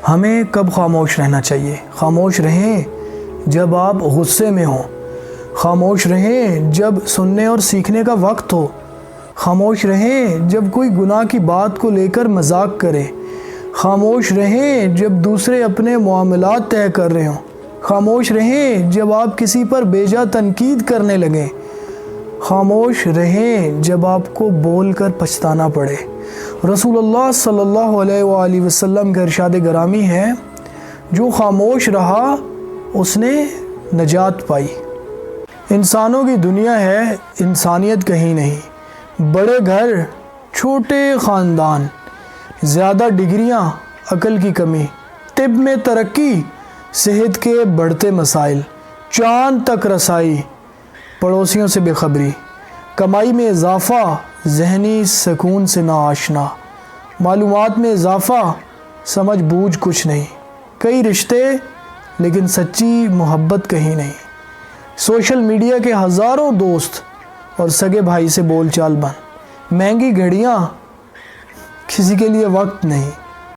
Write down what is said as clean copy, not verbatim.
ہمیں کب خاموش رہنا چاہیے؟ خاموش رہیں جب آپ غصے میں ہوں، خاموش رہیں جب سننے اور سیکھنے کا وقت ہو، خاموش رہیں جب کوئی گناہ کی بات کو لے کر مذاق کرے، خاموش رہیں جب دوسرے اپنے معاملات طے کر رہے ہوں، خاموش رہیں جب آپ کسی پر بیجا تنقید کرنے لگیں، خاموش رہیں جب آپ کو بول کر پچھتانا پڑے۔ رسول اللہ صلی اللہ علیہ وآلہ وسلم کا ارشاد گرامی ہے، جو خاموش رہا اس نے نجات پائی۔ انسانوں کی دنیا ہے، انسانیت کہیں نہیں۔ بڑے گھر، چھوٹے خاندان، زیادہ ڈگریاں، عقل کی کمی، طب میں ترقی، صحت کے بڑھتے مسائل، چاند تک رسائی، پڑوسیوں سے بے خبری، کمائی میں اضافہ، ذہنی سکون سے ناآشنا، معلومات میں اضافہ، سمجھ بوجھ کچھ نہیں، کئی رشتے لیکن سچی محبت کہیں نہیں، سوشل میڈیا کے ہزاروں دوست اور سگے بھائی سے بول چال بند، مہنگی گھڑیاں، کسی کے لیے وقت نہیں۔